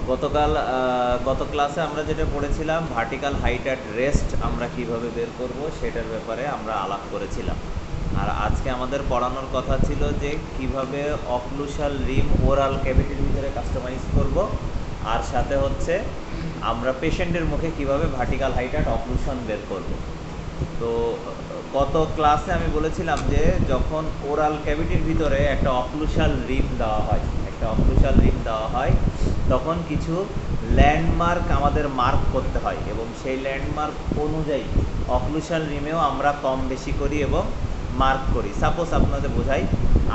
গত ক্লাসে আমরা যেটা পড়েছিলাম ভার্টিক্যাল হাইট অ্যাট রেস্ট আমরা কিভাবে বের করব সেটার ব্যাপারে আমরা আলাপ করেছিলাম। আর আজকে আমাদের পড়ানোর কথা ছিল যে কিভাবে অক্লুশাল রিম ওরাল ক্যাভিটির ভিতরে কাস্টমাইজ করব, আর সাথে হচ্ছে আমরা পেশেন্টের মুখে কিভাবে ভার্টিক্যাল হাইট অ্যাট অক্লুশন বের করব। তো গত ক্লাসে আমি বলেছিলাম যে যখন ওরাল ক্যাভিটির ভিতরে একটা অক্লুশাল রিম দেওয়া হয় তখন কিছু ল্যান্ডমার্ক আমাদের মার্ক করতে হয়, এবং সেই ল্যান্ডমার্ক অনুযায়ী অক্লুশাল রিমেও আমরা কম বেশি করি এবং মার্ক করি। সাপোজ আপনাদের বোঝাই,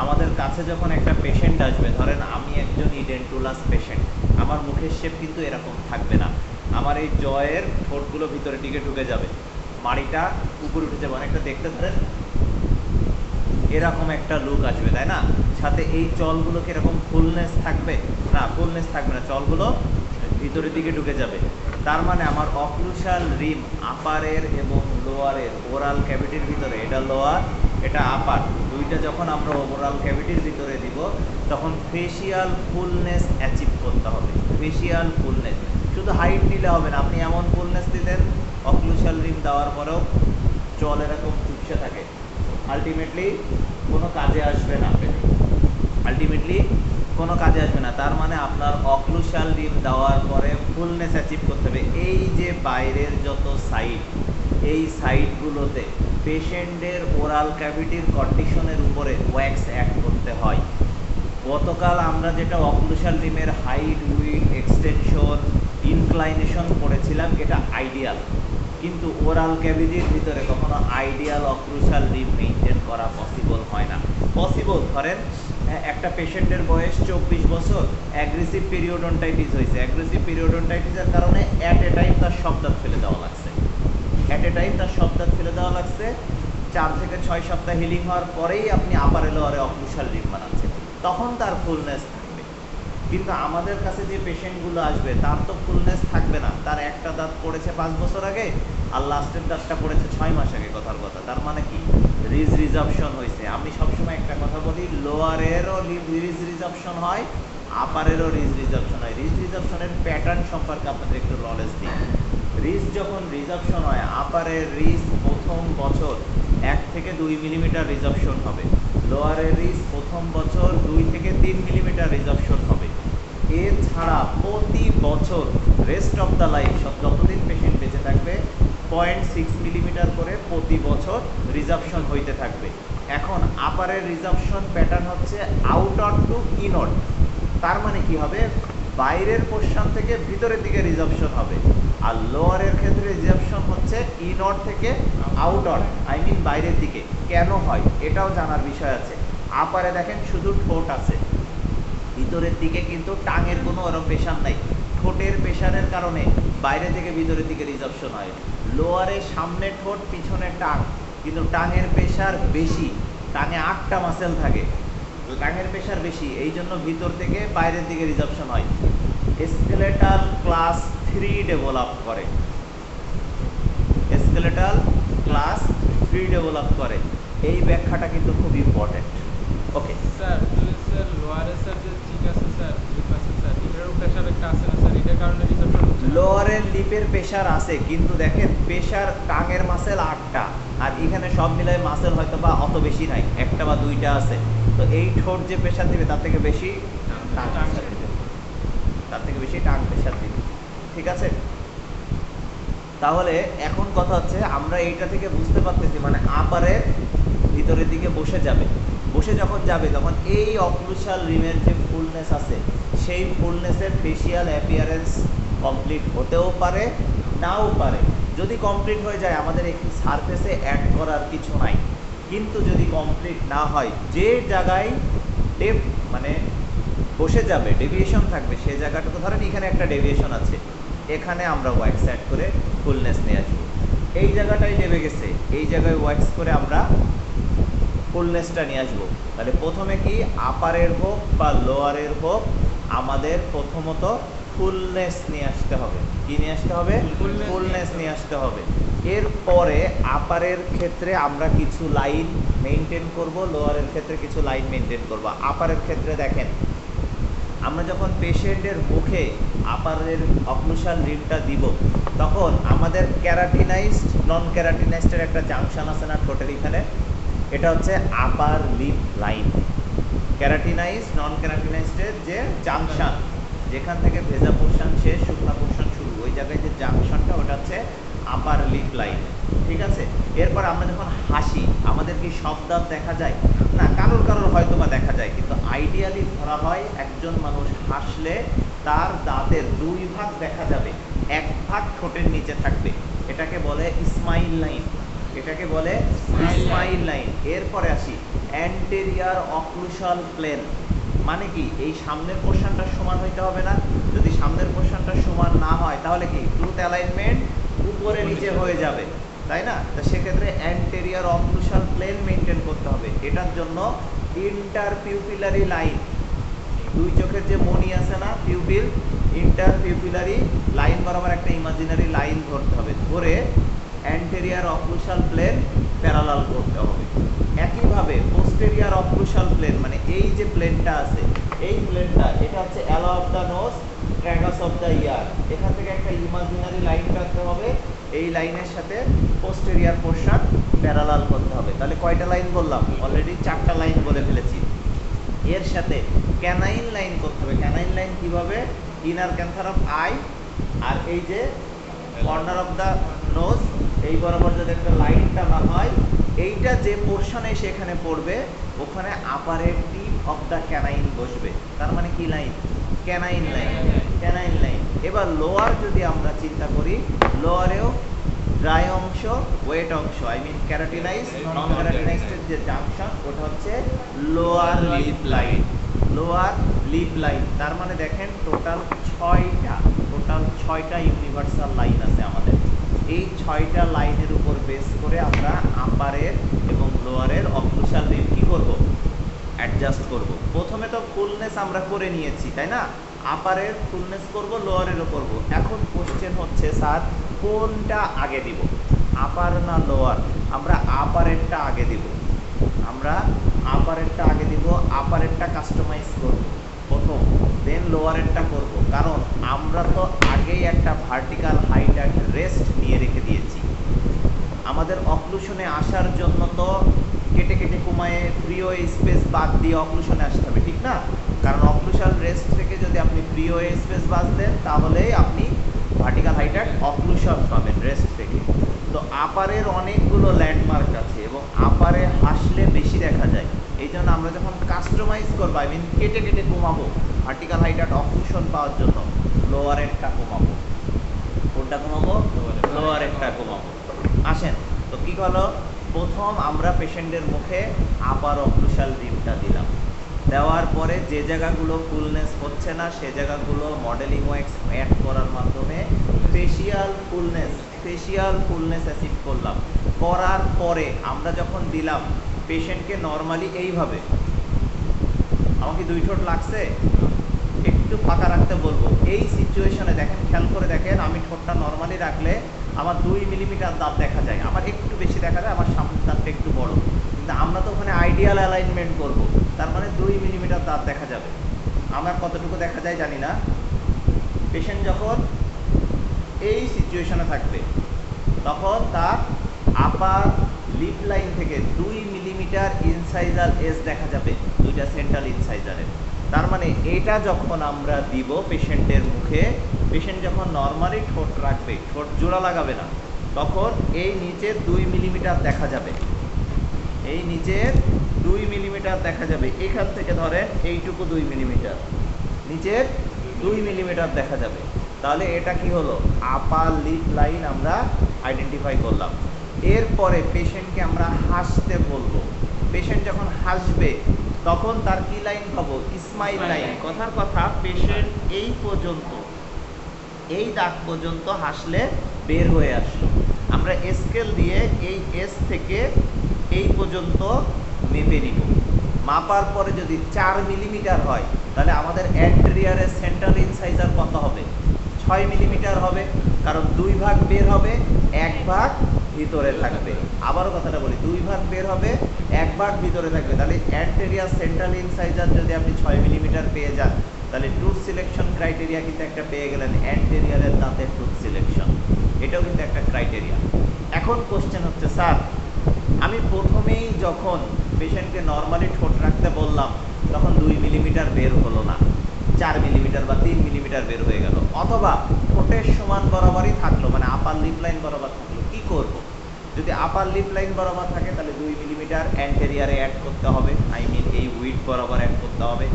আমাদের কাছে যখন একটা পেশেন্ট আসবে, ধরেন আমি একজন ইডেন্টুলাস পেশেন্ট, আমার মুখের শেপ কিন্তু এরকম থাকবে না, আমার এই জয়ের ঠোঁটগুলো ভিতরে দিকে ঢুকে যাবে, মাড়িটা উপরে উঠে যাবে, অনেকটা দেখতে ধরেন এরকম একটা লুক আসবে, তাই না? সাথে এই চলগুলো কি এরকম ফুলনেস থাকবে না? ফুলনেস থাকবে না, চলগুলো ভিতরের দিকে ঢুকে যাবে। তার মানে আমার অক্লুশাল রিম আপারের এবং লোয়ারের ওরাল ক্যাভিটির ভিতরে, এটা লোয়ার এটা আপার, দুইটা যখন আমরা ওরাল ক্যাভিটির ভিতরে দিব তখন ফেসিয়াল ফুলনেস অ্যাচিভ করতে হবে। ফেসিয়াল ফুলনেস, শুধু হাইট নিলে হবে না, আপনি এমন ফুলনেস দিলেন অক্লুশাল রিম দেওয়ার পরেও চল এরকম চুপসে থাকে, আলটিমেটলি কোনো কাজে আসবে না, তার মানে আপনার অক্লুশাল রিম দেওয়ার পরে ফুলনেস অ্যাচিভ করতে হবে। এই যে বাইরের যত সাইড, এই সাইডগুলোতে পেশেন্টের ওরাল ক্যাভিটির কন্ডিশনের উপরে ওয়্যাক্স অ্যাড করতে হয়। গতকাল আমরা যেটা অক্লুশাল রিমের হাইট, উইডথ, এক্সটেনশন, ইনক্লাইনেশন পড়েছিলাম, এটা আইডিয়াল, কিন্তু ওরাল ক্যাভিটির ভিতরে কখনো আইডিয়াল অক্লুশাল রিম মেনটেন করা পসিবল হয় না। পসিবল, ধরেন একটা পেশেন্টের বয়স 24 বছর, অ্যাগ্রেসিভ পিরিওডন্টাইটিস হয়েছে, অ্যাগ্রেসিভ পিরিওডন্টাইটিসের কারণে অ্যাট এ টাইম তার সব দাঁত ফেলে দেওয়া লাগছে, 4 থেকে 6 সপ্তাহ হিলিং হওয়ার পরেই আপনি আপার লোয়ারে অক্লুশাল রিম বানাচ্ছেন, তখন তার ফুলনেস থাকবে। কিন্তু আমাদের কাছে যে পেশেন্টগুলো আসবে তার তো ফুলনেস থাকবে না, তার একটা দাঁত পড়েছে 5 বছর আগে আর লাস্টের দাঁতটা পড়েছে 6 মাস আগে, কথার কথা। তার মানে কি? রিজ রিজার্পশন হয়েছে। আমি সবসময় একটা কথা বলি, লোয়ারেরও রিজ রিজার্পশন হয়, আপারেরও রিজ রিজার্পশন হয়। রিজ রিজার্পশনের প্যাটার্ন সম্পর্কে আপনাদের একটু নলেজ দিই। রিজ যখন রিজার্পশন হয়, আপারের রিজ প্রথম বছর 1 থেকে 2 মিলিমিটার রিজার্পশন হবে, লোয়ারের রিজ প্রথম বছর 2 থেকে 3 মিলিমিটার রিজার্পশন হবে। এছাড়া প্রতি বছর রেস্ট অফ দ্য লাইফ, যতদিন পেশেন্ট বেঁচে থাকবে 0.6 মিলিমিটার করে প্রতি বছর রিজার্পশন হইতে থাকবে। এখন আপারের রিজার্পশন প্যাটার্ন হচ্ছে আউটওয়ার্ড টু ইনওয়ার্ড, তার মানে কি হবে? বাইরের পোর্শন থেকে ভিতরের দিকে রিজার্পশন হবে। আর লোয়ারের ক্ষেত্রে রিজার্পশন হচ্ছে ইনওয়ার্ড থেকে আউটওয়ার্ড, আই মিন বাইরের দিকে। কেন হয় এটাও জানার বিষয় আছে। আপারে দেখেন শুধু ঠোঁট আছে, ভিতরের দিকে কিন্তু টাঙের কোনো ওরকম প্রেশার নাই, ঠোঁটের প্রেশারের কারণে বাইরে থেকে ভিতরের দিকে রিজার্পশন হয়। লোয়ারে সামনে ঠোঁট পিছনে টাং, কিন্তু টাঙের প্রেশার বেশি, টাঙে 8টা মাসেল থাকে, টাঙের প্রেশার বেশি, এই জন্য ভিতর থেকে বাইরের দিকে রিজার্পশন হয়। স্কেলেটাল ক্লাস 3 ডেভেলপ করে, স্কেলেটাল ক্লাস 3 ডেভেলপ করে, এই ব্যাখ্যাটা কিন্তু খুব ইম্পর্টেন্ট। ওকে স্যার, স্যার লোয়ারে স্যার যে ঠিক আছে স্যার, লিপ আছে স্যার, এটারও প্রেশার একটা আছে না স্যার, এটার কারণে রিজার্পশন হচ্ছে না? লোয়ারের লিপের প্রেশার আছে, কিন্তু দেখেন প্রেশার টাঙের মাসেল 8টা, আর এখানে সব মিলাই মাসেল হয়তো বা অত বেশি নাই, একটা বা দুইটা আছে। তো এই ঠোঁট যে প্রেশার দিবে তার থেকে বেশি টাং প্রেশার দিবে, টাং প্রেশার দিবে। ঠিক আছে? তাহলে এখন কথা হচ্ছে, আমরা এইটা থেকে বুঝতে পারতেছি মানে আপারের ভিতরের দিকে বসে যখন যাবে তখন এই অক্লুশাল রিমের যে ফুলনেস আছে, সেই ফুলনেসের ফেসিয়াল অ্যাপিয়ারেন্স কমপ্লিট হতেও পারে, নাও পারে। যদি কমপ্লিট হয়ে যায় আমাদের এই সারফেসে অ্যাড করার কিছু নাই, কিন্তু যদি কমপ্লিট না হয়, যে জায়গায় মানে বসে যাবে ডেভিয়েশন থাকবে, সেই জায়গাটুকু, ধরেন এখানে একটা ডেভিয়েশন আছে, এখানে আমরা ওয়্যাক্স অ্যাড করে ফুলনেস নিয়ে আসবো। এই জায়গাটাই ডেবে গেছে, এই জায়গায় ওয়্যাক্স করে আমরা ফুলনেসটা নিয়ে আসবো। তাহলে প্রথমে কি, আপারের হোক বা লোয়ারের হোক, আমাদের প্রথমত ফুলনেস নিয়ে আসতে হবে। কি নিয়ে আসতে হবে? ফুলনেস নিয়ে আসতে হবে। এরপরে আপারের ক্ষেত্রে আমরা কিছু লাইন মেনটেন করব, লোয়ারের ক্ষেত্রে কিছু লাইন মেনটেন করব। আপারের ক্ষেত্রে দেখেন আমরা যখন পেশেন্টের মুখে আপারের অক্লুসাল রিমটা দিব, তখন আমাদের ক্যারাটিনাইজড নন ক্যারাটিনাইজডের একটা জাংশন আছে না ঠোঁটের এখানে, এটা হচ্ছে আপার লিপ লাইন। ক্যারাটিনাইজ নন ক্যারাটিনাইজডের যে জাংশন, যেখান থেকে ভেজা পোর্শন শেষ শুকনা পোর্শন শুরু, ওই জায়গায় যে জাংশনটা ওটা হচ্ছে আপার লিপ লাইন। ঠিক আছে, এরপর আমরা যখন হাসি, আমাদের কি সব দাঁত দেখা যায় না, কারোর কারোর হয়তো বা দেখা যায়, কিন্তু আইডিয়ালি ধরা হয় একজন মানুষ হাসলে তার দাঁতের 2 ভাগ দেখা যাবে, 1 ভাগ ঠোঁটের নিচে থাকবে, এটাকে বলে স্মাইল লাইন, এটাকে বলে স্মাইল লাইন। এরপরে আসি অ্যান্টেরিয়র অক্লুসাল প্লেন। মানে কি, এই সামনের পোর্শনটা সমান হইতে হবে না, যদি সামনের পোর্শনটা সমান না হয় তাহলে কি টুথ অ্যালাইনমেন্ট উপরে নিচে হয়ে যাবে, তাই না? তো সেক্ষেত্রে অ্যান্টেরিয়র অক্লুসাল প্লেন মেনটেন করতে হবে। এটার জন্য ইন্টারপিউপিলারি লাইন, 2 চোখের যে মণি আছে না পিউপিল, ইন্টারপিউপিলারি লাইন বরাবর একটা ইমাজিনারি লাইন ধরতে হবে, ধরে অ্যান্টেরিয়র অক্লুসাল প্লেন প্যারালাল করতে হবে। একইভাবে পোস্টেরিয়র অক্লুসাল প্লেন, মানে এই যে প্লেনটা আছে, এই প্লেনটা, এটা হচ্ছে ala of the nose, tragus of the ear, এখান থেকে একটা ইমাজিনারি লাইন রাখতে হবে, এই লাইনের সাথে পোস্টেরিয়র পোর্শন প্যারালাল করতে হবে। তাহলে কয়টা লাইন বললাম? অলরেডি 4টা লাইন বলে ফেলেছি। এর সাথে ক্যানাইন লাইন করতে হবে। ক্যানাইন লাইন কিভাবে? ইনার ক্যান্থার অফ আই আর এই যে কর্নার অফ দ্য নোজ, এই বরাবর যদি একটা লাইন টানা হয়, এইটা যে পোর্শনে সেখানে পড়বে, ওখানে আপারের টিপ অফ দ্য ক্যানাইন বসবে। তার মানে কি line? Canine line, canine line. এবার লোয়ার যদি আমরা চিন্তা করি, লোয়ারেও ড্রাই অংশ, ওয়েট অংশ, I mean keratinize non keratinized যে জাংশন, ওটা হচ্ছে lower lip line, lower lip line. তার মানে দেখেন টোটাল 6টা ইউনিভার্সাল লাইন আছে আমাদের। এই 6টা লাইনের উপর বেস করে আমরা আপারের এবং লোয়ারের অক্লুসাল রিম কি করব? অ্যাডজাস্ট করব। প্রথমে তো ফুলনেস আমরা করে নিয়েছি, তাই না? আপারের ফুলনেস করব, লোয়ারেরও করব। এখন কোশ্চেন হচ্ছে স্যার কোনটা আগে দিব, আপার না লোয়ার? আমরা আপারেরটা আগে দিব, আমরা আপারেরটা আগে দিব, আপারেরটা কাস্টমাইজ করব প্রথম, দেন লোয়ারেরটা করব। কারণ আমরা তো আগেই একটা ভার্টিক্যাল হাইট অ্যান্ড রেস্ট নিয়ে রেখে দিয়েছি। আমাদের অক্লুশনে আসার জন্য তো কেটে কেটে কমায়ে প্রিয় স্পেস বাদ দিয়ে অক্লুশনে আসতে হবে, ঠিক না? কারণ অক্লুশাল রেস্ট থেকে যদি আপনি প্রিয় স্পেস বাদ দেন, তাহলেই আপনি ভার্টিক্যাল হাইট অ্যান্ড অক্লুশন পাবেন রেস্ট থেকে। তো আপারের অনেকগুলো ল্যান্ডমার্ক আছে এবং আপারে হাসলে বেশি দেখা যায়। এই জন্য আমরা যখন কাস্টমাইজ করবো, আই মিন কেটে কেটে কমাবো ভার্টিক্যাল হাইট অ্যান্ড অক্লুশন পাওয়ার জন্য, লোয়ারেরটা কমাবো। কোনটা কমাবো? লোয়ারেরটা কমাবো। আসেন, তো কি হলো, প্রথম আমরা পেশেন্টের মুখে আপার অক্লুসাল রিমটা দিলাম, দেওয়ার পরে যে জায়গাগুলো ফুলনেস হচ্ছে না সে জায়গাগুলো মডেলিং ওয়াক্স অ্যাড করার মাধ্যমে ফেশিয়াল ফুলনেস অ্যাচিভ করলাম। করার পরে আমরা যখন দিলাম পেশেন্টকে নর্মালি এইভাবে, আমাকে 2 ঠোঁট লাগছে, একটু ফাঁকা রাখতে বলবো। এই সিচুয়েশনে দেখেন, খেয়াল করে দেখেন, আমি ঠোঁটটা নর্মালি রাখলে আমার 2 মিলিমিটার দাঁত দেখা যায়, আমার একটু বেশি দেখা যায়, আমার সামনের দাঁতটা একটু বড়, কিন্তু আমরা তো ওখানে আইডিয়াল অ্যালাইনমেন্ট করব, তার মানে 2 মিলিমিটার দাঁত দেখা যাবে। আমার কতটুকু দেখা যায় জানি না। পেশেন্ট যখন এই সিচুয়েশনে থাকবে, তখন তার আপার লিপ লাইন থেকে 2 মিলিমিটার ইনসাইজার এজ দেখা যাবে, 2টা সেন্ট্রাল ইনসাইজারের। তার মানে এটা যখন আমরা দিব পেশেন্টের মুখে, পেশেন্ট যখন নর্মালি ঠোঁট রাখবে, ঠোঁট জোড়া লাগাবে না, তখন এই নিচের 2 মিলিমিটার দেখা যাবে, এই নিচের 2 মিলিমিটার দেখা যাবে। এখান থেকে ধরেন এইটুকু 2 মিলিমিটার, নিচের 2 মিলিমিটার দেখা যাবে। তাহলে এটা কি হলো? আপার লিপ লাইন আমরা আইডেন্টিফাই করলাম। এরপরে পেশেন্টকে আমরা হাসতে বলবো। পেশেন্ট যখন হাসবে তখন তার কি লাইন পাবো? Smile line. কথার কথা, পেশেন্ট এই পর্যন্ত, এই দাগ পর্যন্ত হাসলে বের হয়ে আসলো। আমরা স্কেল দিয়ে এই এস থেকে এই পর্যন্ত মেপে নিব। মাপার পরে যদি 4 মিলিমিটার হয়, তাহলে আমাদের অ্যান্টেরিয়রের সেন্ট্রাল ইনসাইজার কত হবে? 6 মিলিমিটার হবে, কারণ 2 ভাগ বের হবে, 1 ভাগ ভিতরে থাকবে। আবারও কথাটা বলি, 2 ভাগ বের হবে, 1 ভাগ ভিতরে থাকবে। তাহলে অ্যান্টেরিয়র সেন্ট্রাল ইনসাইজার যদি আপনি 6 মিলিমিটার পেয়ে যান, তাহলে টুথ সিলেকশন ক্রাইটেরিয়া কিন্তু একটা পেয়ে গেলেন, অ্যান্টেরিয়রের দাঁতের টুথ সিলেকশন, এটাও কিন্তু একটা ক্রাইটেরিয়া। এখন কোশ্চেন হচ্ছে স্যার আমি প্রথমেই যখন পেশেন্টকে নর্মালি ঠোঁট রাখতে বললাম তখন 2 মিলিমিটার বের হলো না, 4 মিলিমিটার বা 3 মিলিমিটার বের হয়ে গেল, অথবা ঠোঁটের সমান বরাবরই থাকলো, মানে আপার লিপ লাইন বরাবর থাকলো, কি করব? যদি আপার লিপ লাইন বরাবর থাকে তাহলে 2 মিলিমিটার অ্যান্টেরিয়ারে অ্যাড করতে হবে, এই উইড বরাবর অ্যাড করতে হবে।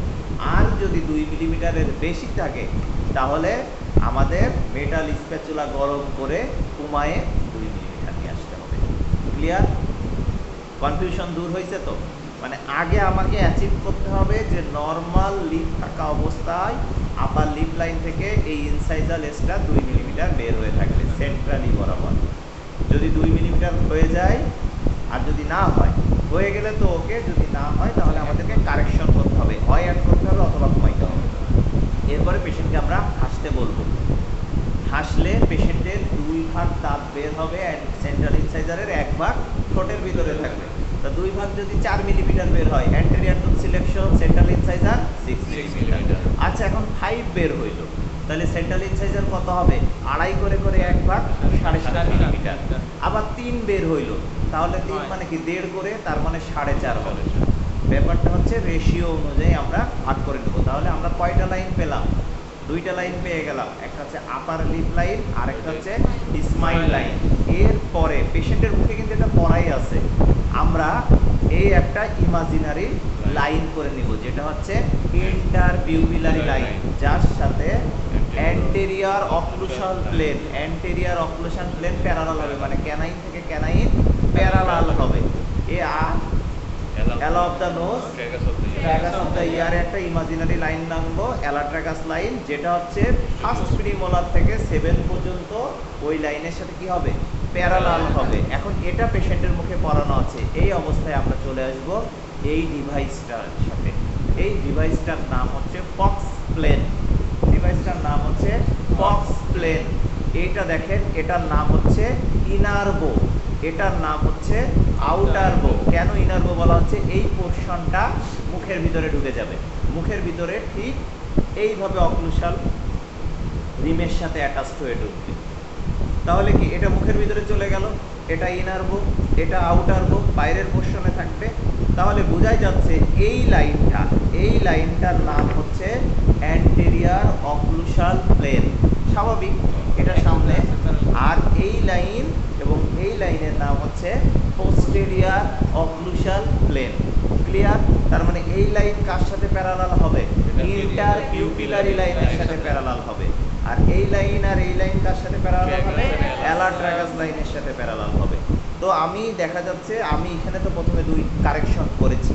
আর যদি 2 মিলিমিটারের বেশি থাকে তাহলে আমাদের মেটাল স্প্যাচুলা গরম করে কুমায়ে 2 মিলিমিটার নিয়ে আসতে হবে। ক্লিয়ার? কনফিউশন দূর হয়েছে তো? মানে আগে আমাকে অ্যাচিভ করতে হবে যে নর্মাল লিপ থাকা অবস্থায় আপার লিপ লাইন থেকে এই ইনসাইজাল এজটা 2 মিলিমিটার বের হয়ে থাকবে সেন্ট্রালি বরাবর। যদি 2 মিলিমিটার হয়ে যায় আর যদি না হয়, হয়ে গেলে তো ওকে, যদি না হয় তাহলে আমাদেরকে কারেকশন করতে হবে, হয় অ্যাড করতে হবে অথবা কমাইতে হবে। এরপরে পেশেন্টকে আমরা হাসতে বলবো, হাসলে পেশেন্টের 2 ভাগ দাঁত বের হবে অ্যান্ড সেন্ট্রাল ইনসাইজারের 1 ভাগ ঠোঁটের ভিতরে থাকবে। তা 2 ভাগ যদি 4 মিলিমিটার বের হয়, anterior tooth selection central incisor 6 millimetre. আচ্ছা এখন 5 বের হইল, তাহলে সেন্ট্রাল ইনসাইজার কত হবে? 2.5 করে করে 1 ভাগ 7.5 মিলিমিটার। আবার 3 বের হইল, তাহলে 3 মানে কি 1.5 করে, তার মানে 4.5 হবে। ব্যাপারটা হচ্ছে রেশিও অনুযায়ী আমরা ভাগ করে নেব। তাহলে আমরা কয়টা লাইন পেলাম? 2টা লাইন পেয়ে গেলাম, একটা হচ্ছে আপার লিপ লাইন আর একটা হচ্ছে স্মাইল লাইন। এরপরে পেশেন্টের মুখে কিন্তু এটা পড়াই আছে, আমরা এই একটা ইমাজিনারি লাইন করে নিব, যেটা হচ্ছে ইন্টারপিউপিলারি লাইন, যার সাথে অ্যান্টেরিয়র অক্লুশাল প্লেন প্যারালাল হবে, মানে ক্যানাইন থেকে ক্যানাইন প্যারালাল হবে। Ala of the nose, tragus of the ear একটা ইমাজিনারি লাইন নামবো, এলা ট্রাগাস লাইন, যেটা হচ্ছে ফার্স্ট প্রিমোলার থেকে 7 পর্যন্ত ওই লাইনের সাথে কি হবে? প্যারালাল হবে। এখন এটা পেশেন্টের মুখে পড়ানো আছে, এই অবস্থায় আমরা চলে আসব এই ডিভাইসটার সাথে। এই ডিভাইসটার নাম হচ্ছে ফক্স প্লেন। ডিভাইসটার নাম হচ্ছে ফক্স প্লেন। এইটা দেখেন, এটার নাম হচ্ছে ইনারবো, এটার নাম হচ্ছে আউটার বো। কেন ইনার বো বলা হচ্ছে? এই পোর্শনটা মুখের ভিতরে ঢুকে যাবে, মুখের ভিতরে ঠিক এইভাবে অক্লুশাল রিমের সাথে অ্যাটাচড হয়ে ঢুকবে। তাহলে কি এটা মুখের ভিতরে চলে গেল, এটা ইনার বো, এটা আউটার বো, বাইরের পোর্শনে থাকবে। তাহলে বোঝাই যাচ্ছে এই লাইনটার নাম হচ্ছে অ্যান্টেরিয়র অক্লুশাল প্লেন। স্বাভাবিক, এটা সামনে। আর এই লাইন এবং এই লাইনের নাম হচ্ছে পোস্টেরিয়র অক্লুশাল প্লেন। ক্লিয়ার? তার মানে এই লাইন কার সাথে প্যারালাল হবে? ইন্টারপিউপিলারি লাইনের সাথে প্যারালাল হবে। আর এই লাইন কার সাথে প্যারালাল হবে? এলা ট্রাগাস লাইনের সাথে প্যারালাল হবে। তো আমি দেখা যাচ্ছে আমি এখানে তো প্রথমে 2 কারেকশন করেছি,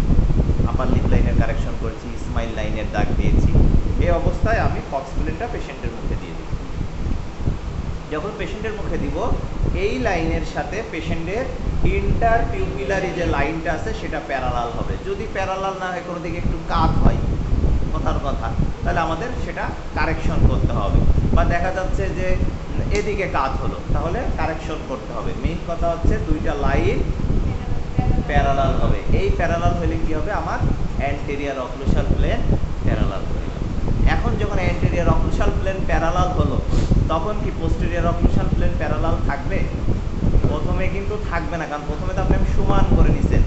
আপার লিপ লাইনের কারেকশন করেছি, স্মাইল লাইনের দাগ দিয়েছি। এই অবস্থায় আমি ফক্স প্লেনটা পেশেন্টের মুখে দিয়ে দিই। যখন পেশেন্টের মুখে দিব, এই লাইনের সাথে পেশেন্টের ইন্টারপিউপিলারি যে লাইনটা আছে সেটা প্যারালাল হবে। যদি প্যারালাল না হয়, কোনো দিকে একটু কাত হয়, কথার কথা, তাহলে আমাদের সেটা কারেকশন করতে হবে। বা দেখা যাচ্ছে যে এদিকে কাত হলো, তাহলে কারেকশন করতে হবে। মেইন কথা হচ্ছে 2টা লাইন প্যারালাল হবে। এই প্যারালাল হলে কি হবে? আমার অ্যান্টেরিয়র অক্লুশাল প্লেন প্যারালাল হয়ে গেল। এখন যখন অ্যান্টেরিয়র অক্লুশাল প্লেন প্যারালাল হলো, তখন কি পোস্টেরিয়র অক্লুশাল প্লেন প্যারালাল থাকবে? প্রথমে কিন্তু থাকবে না, কারণ প্রথমে তো আপনি সমান করে নিছেন।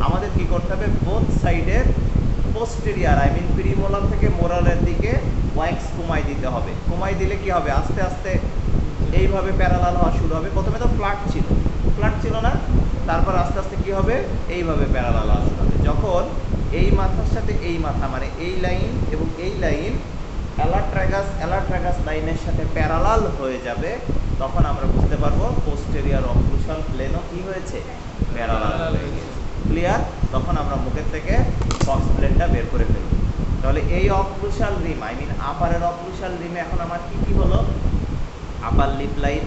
আমাদের কি করতে হবে? বোথ সাইডের পোস্টেরিয়র প্রিমোলার থেকে মোরালের দিকে ওয়াক্স কমাই দিতে হবে। কমাই দিলে কি হবে? আস্তে আস্তে এইভাবে প্যারালাল হওয়া শুরু হবে। প্রথমে তো ফ্ল্যাট ছিল না, তারপর আস্তে আস্তে কি হবে? এইভাবে প্যারালাল হওয়া শুরু হবে। যখন এই মাথার সাথে এই মাথা, মানে এই লাইন এবং এই লাইন এলা ট্রাগাস লাইনের সাথে প্যারালাল হয়ে যাবে, তখন আমরা বুঝতে পারবো পোস্টেরিয়র অক্লুশাল প্লেনও কি হয়েছে? প্যারালাল হয়ে গেছে। ক্লিয়ার? তখন আমরা মুখের থেকে ফক্স প্লেনটা বের করে ফেলব। তাহলে এই অক্লুশাল রিম, আপারের অক্লুশাল রিমে এখন আমার কি হলো? Upper lip line,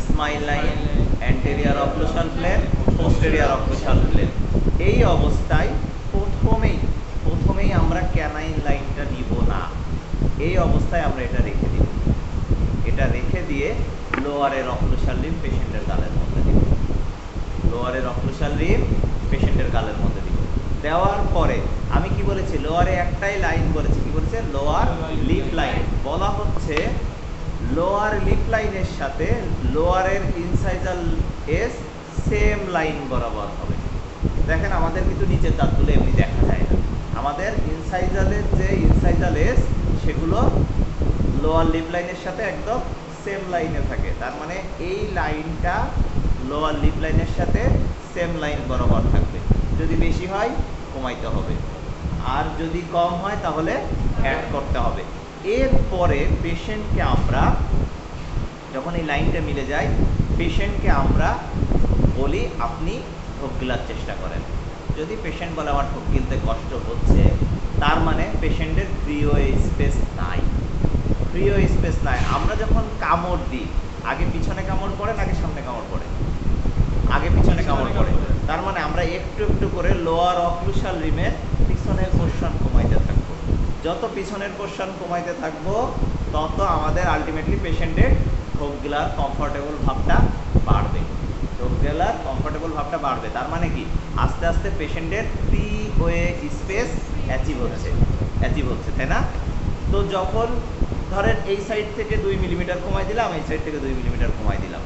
smile line, anterior occlusal plane, posterior occlusal plane. এই অবস্থায় প্রথমেই আমরা ক্যানাইন লাইনটা নিব না, এই অবস্থায় আমরা এটা রেখে দিব। এটা রেখে দিয়ে লোয়ারের অক্লুশাল রিম পেশেন্টের গালের মধ্যে দিব। দেওয়ার পরে আমি কি বলেছি, লোয়ারে একটাই লাইন বলেছি, কি বলেছে, লোয়ার লিপ লাইন। বলা হচ্ছে লোয়ার লিপ লাইনের সাথে লোয়ারের ইনসাইজাল এস সেম লাইন বরাবর হবে। দেখেন আমাদের কিন্তু নিচের দাঁতগুলো এমনি দেখা যায় না, আমাদের ইনসাইজালের যে ইনসাইজাল এস সেগুলো লোয়ার লিপ লাইনের সাথে একদম সেম লাইনে থাকে। তার মানে এই লাইনটা লোয়ার লিপ লাইনের সাথে সেম লাইন বরাবর থাকবে। যদি বেশি হয় কমাইতে হবে, আর যদি কম হয় তাহলে অ্যাড করতে হবে। এরপরে পেশেন্টকে আমরা যখন এই লাইনটা মিলে যায়, পেশেন্টকে আমরা বলি আপনি ঢোক গিলার চেষ্টা করেন। যদি পেশেন্ট বলে আমার ঢোক গিলতে কষ্ট হচ্ছে, তার মানে পেশেন্টের প্রিয় স্পেস নাই, প্রিয় স্পেস নাই। আমরা যখন কামড় দিই, আগে পিছনে কামড় পড়ে নাকি সামনে কামড় পড়ে? আগে পিছনে কামড় পড়ে। তার মানে আমরা একটু একটু করে লোয়ার অক্লুসাল রিমের পিছনের পোরশন কমাইতে থাকবো। যত পিছনের পোরশন কমাইতে থাকবো তত আমাদের আলটিমেটলি পেশেন্টের ঢোক গেলার কমফোর্টেবল ভাবটা বাড়বে, ঢোক গেলার কমফোর্টেবল ভাবটা বাড়বে। তার মানে কি, আস্তে আস্তে পেশেন্টের ফ্রি ওয়ে স্পেস অ্যাচিভ হচ্ছে, তাই না? তো যখন ধরেন এই সাইড থেকে 2 মিলিমিটার কমাই দিলাম, এই সাইড থেকে 2 মিলিমিটার কমাই দিলাম,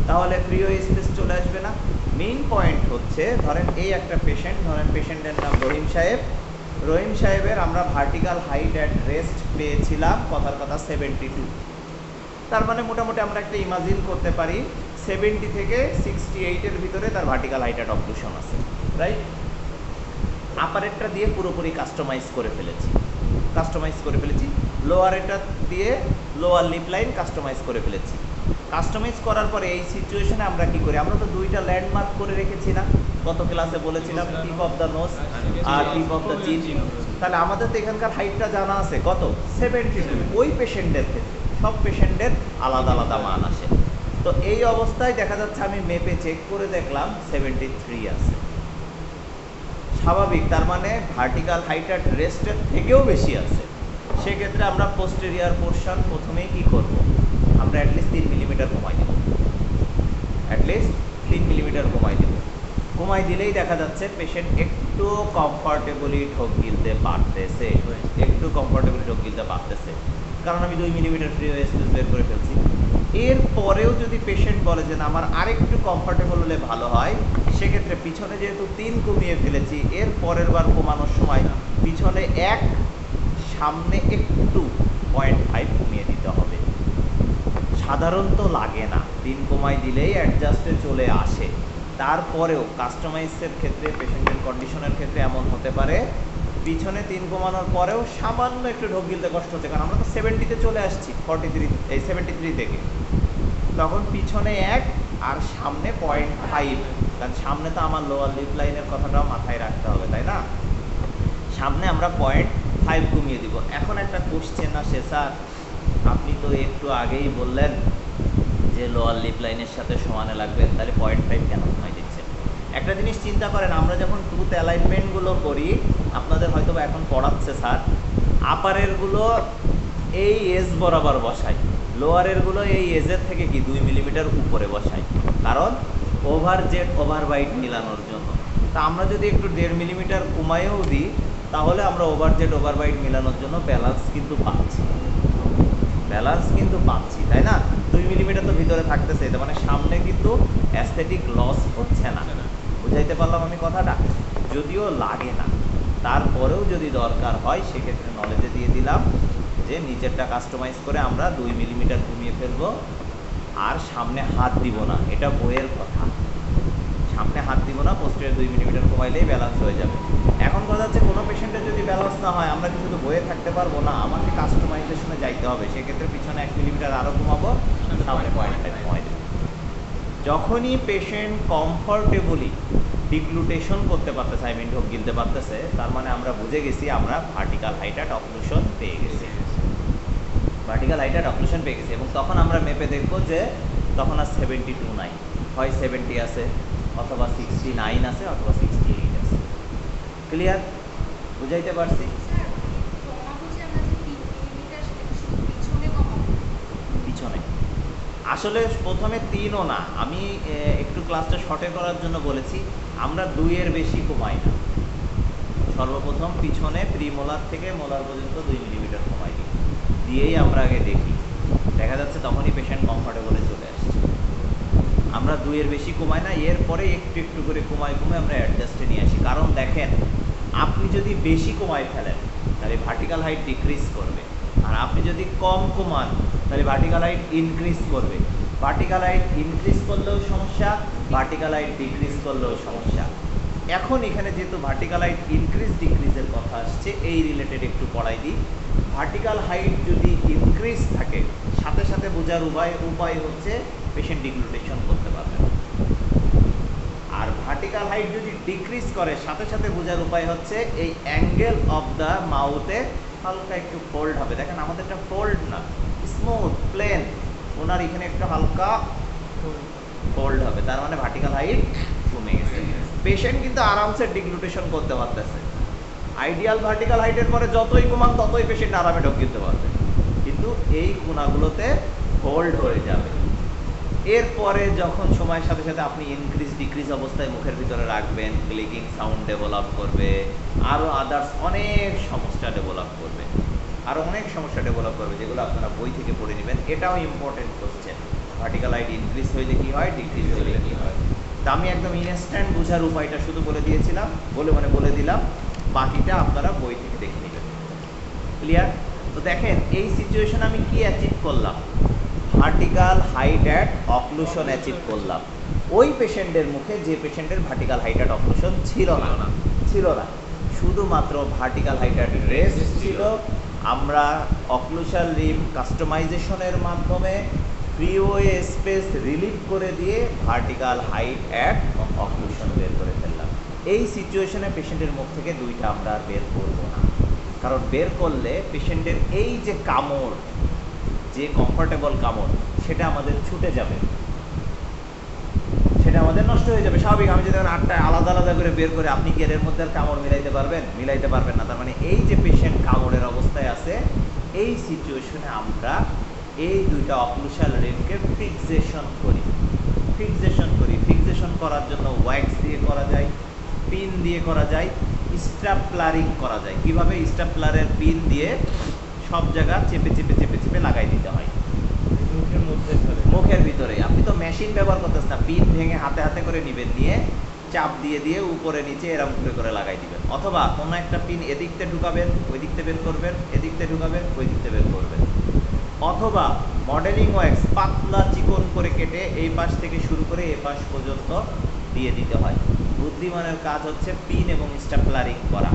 তাহলে ফ্রি ওয়ে স্পেস চলে আসবে না? মেইন পয়েন্ট হচ্ছে, ধরেন এই একটা পেশেন্ট, ধরেন পেশেন্টের নাম রহিম সাহেব। রহিম সাহেবের আমরা ভার্টিক্যাল হাইট অ্যাট রেস্ট পেয়েছিলাম কথার কথা 72। তার মানে মোটামুটি আমরা একটা ইমাজিন করতে পারি 70 থেকে 68-এর ভিতরে তার ভার্টিক্যাল হাইট অ্যাট অক্লুশন আছে, রাইট? আপারেরটা দিয়ে পুরোপুরি কাস্টমাইজ করে ফেলেছি, লোয়ারেরটা দিয়ে লোয়ার লিপ লাইন কাস্টমাইজ করে ফেলেছি। কাস্টমাইজ করার পরে এই সিচুয়েশনে আমরা কি করি, আমরা তো দুইটা ল্যান্ডমার্ক করে রেখেছি না, গত ক্লাসে বলেছিলাম, টিপ অফ দ্য নোজ আর টিপ অফ দ্য চিন। তাহলে আমাদের তো এখানকার হাইটটা জানা আছে কত, 72। ওই পেশেন্টের ক্ষেত্রে সব পেশেন্টের আলাদা আলাদা মান আসে। তো এই অবস্থায় দেখা যাচ্ছে আমি মেপে চেক করে দেখলাম 73 আছে, স্বাভাবিক। তার মানে ভার্টিক্যাল হাইট অ্যাট রেস্টের থেকেও বেশি আছে। সেক্ষেত্রে আমরা পোস্টেরিয়ার পোরশন প্রথমেই কি করব, আমরা অ্যাটলিস্ট 3 মিলিমিটার কমাই দেব, কমাই দিলেই দেখা যাচ্ছে পেশেন্ট একটু কমফর্টেবলি ঢোক গিলতে পারতেছে, কারণ আমি 2 মিলিমিটার ফ্রি স্পেস বের করে ফেলছি। এরপরেও যদি পেশেন্ট বলে যে না আমার আরেকটু কমফর্টেবল হলে ভালো হয়, সেক্ষেত্রে পিছনে যেহেতু 3 কমিয়ে ফেলেছি, এর পরের বার কমানোর সময় পিছনে 1, সামনে একটু 0.5 কমিয়ে দিতে হবে। সাধারণত লাগে না, 3 কমাই দিলেই অ্যাডজাস্টে চলে আসে। তারপরেও কাস্টমাইজের ক্ষেত্রে, পেশেন্টের কন্ডিশনের ক্ষেত্রে এমন হতে পারে পিছনে 3 কমানোর পরেও সামান্য একটু ঢোক গিলতে কষ্ট হচ্ছে, কারণ আমরা তো 70-তে চলে আসছি 73 থেকে। তখন পিছনে 1 আর সামনে 0.5, কারণ সামনে তো আমার লোয়ার লিপ লাইনের কথাটাও মাথায় রাখতে হবে, তাই না? সামনে আমরা 0.5 কমিয়ে দিব। এখন একটা কোশ্চেন আসে, স্যার আপনি তো একটু আগেই বললেন যে লোয়ার লিপ লাইনের সাথে সমানে লাগবে, তাহলে 0.5 কেন কমাই দিচ্ছেন? একটা জিনিস চিন্তা করেন, আমরা যখন টুথ অ্যালাইনমেন্টগুলো করি, আপনাদের হয়তো বা এখন পড়াচ্ছে স্যার, আপারেরগুলো এই এজ বরাবর বসাই, লোয়ারেরগুলো এই এজের থেকে কি 2 মিলিমিটার উপরে বসাই, কারণ ওভারজেট ওভারবাইট মিলানোর জন্য। তা আমরা যদি একটু 1.5 মিলিমিটার কমাইও দিই, তাহলে আমরা ওভারজেট ওভারবাইট মিলানোর জন্য ব্যালেন্স কিন্তু পাচ্ছি, তাই না? 2 মিলিমিটার তো ভিতরে থাকতেছে, তার মানে সামনে কিন্তু অ্যাস্থেটিক লস হচ্ছে না। বুঝাইতে পারলাম আমি কথাটা? যদিও লাগে না, তারপরেও যদি দরকার হয় সেক্ষেত্রে নলেজে দিয়ে দিলাম যে নিচেরটা কাস্টমাইজ করে আমরা 2 মিলিমিটার কমিয়ে ফেলবো, আর সামনে হাত দিব না, এটা বইয়ের কথা। সামনে হাত দিব না, পোস্টের 2 মিলিমিটার কমাইলেই ব্যালেন্স হয়ে যাবে। এখন কথা হচ্ছে কোনো পেশেন্টের যদি ব্যালেন্স না হয়, আমরা কিন্তু বইয়ে থাকতে পারবো না, আমাকে কাস্টমাইজেশনে যাইতে হবে। সেক্ষেত্রে পিছনে 1 মিলিমিটার আরও কমাবো, সামনে 0.5 কমাই দেবো। যখনই পেশেন্ট কমফর্টেবলি ডিগ্লুটেশন করতে পারতেছে, আই মিন ঢোক গিলতে পারতেছে, তার মানে আমরা বুঝে গেছি আমরা ভার্টিক্যাল হাইট অ্যাট অক্লুশন পেয়ে গেছি, এবং তখন আমরা মেপে দেখবো যে তখন আর 72 নাই, হয় 70 আছে, অথবা 69 আছে, অথবা 68 আছে। ক্লিয়ার? বুঝাইতে পারছি? পিছনে আসলে প্রথমে 3ও না, আমি একটু ক্লাসটা শর্টে করার জন্য বলেছি, আমরা 2 এর বেশি কমাই না, সর্বপ্রথম পিছনে প্রিমোলার থেকে মোলার পর্যন্ত 2 মিলিমিটার কমাই দিই, দিয়েই আমরা আগে দেখি। দেখা যাচ্ছে তখনই পেশেন্ট কমফর্টেবলে চলে আসছে। আমরা 2 এর বেশি কমাই না, এরপরে একটু একটু করে কমাই আমরা অ্যাডজাস্টে নিয়ে আসি। কারণ দেখেন, আপনি যদি বেশি কমাই ফেলেন তাহলে ভার্টিক্যাল হাইট ডিক্রিজ করবে, আর আপনি যদি কম কমান তাহলে ভার্টিক্যাল হাইট ইনক্রিজ করবে। ভার্টিক্যাল হাইট ইনক্রিজ করলেও সমস্যা, ভার্টিক্যাল হাইট ডিক্রিজ করলেও সমস্যা। এখন এখানে যেহেতু ভার্টিক্যাল হাইট ইনক্রিজ ডিক্রিজের কথা আসছে, এই রিলেটেড একটু পড়াই দিই। ভার্টিক্যাল হাইট যদি ইনক্রিজ থাকে, সাথে সাথে বোঝার উপায় হচ্ছে পেশেন্ট ডিগ্লুটেশন করতে পারবে না। আর ভার্টিক্যাল হাইট যদি ডিক্রিজ করে, সাথে সাথে বোঝার উপায় হচ্ছে এই অ্যাঙ্গেল অফ দ্য মাউথে হালকা একটু ফোল্ড হবে। দেখেন আমাদেরটা ফোল্ড না, স্মুথ প্লেন, ওনার এখানে একটু হালকা ফোল্ড হবে, তার মানে ভার্টিক্যাল হাইট কমে গেছে। পেশেন্ট কিন্তু আরামসে ডিগ্লুটেশন করতে পারতেছে। আইডিয়াল ভার্টিক্যাল হাইটের পরে যতই কমান ততই পেশেন্ট আরামে ঢোক দিতে পারবে, কিন্তু এই কোণাগুলোতে হোল্ড হয়ে যাবে। এরপরে যখন সময়ের সাথে সাথে আপনি ইনক্রিজ ডিক্রিজ অবস্থায় মুখের ভিতরে রাখবেন, ক্লিকিং সাউন্ড ডেভেলপ করবে, আরও আদার্স অনেক সমস্যা ডেভেলপ করবে, যেগুলো আপনারা বই থেকে পড়ে নেবেন। এটাও important question, vertical height increase হইলে কি হয়, ডিক্রিজ হইলে কি হয়। তা আমি একদম ইনস্ট্যান্ট বোঝার উপায়টা শুধু বলে দিলাম, বাকিটা আপনারা বই থেকে দেখে নেবেন। ক্লিয়ার? তো দেখেন এই সিচুয়েশন আমি কি অ্যাচিভ করলাম, vertical height at occlusion achieve করলাম ওই পেশেন্টের মুখে যে পেশেন্টের ভার্টিক্যাল হাইট অ্যাট অক্লুশন ছিল না, শুধুমাত্র ভার্টিক্যাল হাইট অ্যাট রেস্ট ছিল। আমরা অক্লুশাল রিম কাস্টমাইজেশনের মাধ্যমে ফ্রিওয়ে স্পেস রিলিভ করে দিয়ে ভার্টিক্যাল হাইট অ্যাট অক্লুশন বের করে ফেললাম। এই সিচুয়েশনে পেশেন্টের মুখ থেকে দুইটা আমরা আর বের করবো না, কারণ বের করলে পেশেন্টের এই যে কামড়, যে কমফোর্টেবল কামড়, সেটা আমাদের ছুটে যাবে, সেটা আমাদের নষ্ট হয়ে যাবে। স্বাভাবিক, আমি যদি 8টা আলাদা আলাদা করে বের করে, আপনি কি এর মধ্যে আর কামড় মিলাইতে পারবেন না। তার মানে এই যে পেশেন্ট কামড়ের অবস্থায় আছে, এই সিচুয়েশনে আমরা এই দুইটা অক্লুশাল রিমকে ফিক্সেশন করি। ফিক্সেশন করার জন্য ওয়্যাক্স দিয়ে করা যায়, পিন দিয়ে করা যায়, স্ট্যাপলারিং করা যায়। কিভাবে? স্ট্যাপলারের পিন দিয়ে সব জায়গা চেপে লাগাই দিতে হয় মুখের ভিতরে। আপনি তো মেশিন ব্যবহার করতেছেন না, পিন ভেঙে হাতে করে নিবেন, নিয়ে চাপ দিয়ে উপরে নিচে এরকম করে লাগাই দিবেন। অথবা কোনো একটা পিন এদিকতে ঢুকাবেন, ওই দিকতে বের করবেন, এদিকতে ঢুকাবেন, ওই দিকতে বের করবেন। অথবা মডেলিং ওয়্যাক্স পাতলা চিকন করে কেটে এই পাশ থেকে শুরু করে এ পাশ পর্যন্ত দিয়ে দিতে হয়। বুদ্ধিমানের কাজ হচ্ছে পিন এবং স্ট্যাপলারিং করা।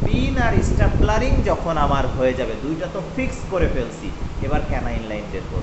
পিন আর স্ট্যাপলারিং যখন আমার হয়ে যাবে, দুইটা তো ফিক্স করে ফেলছি, এবার ক্যানাইন লাইন বের করব।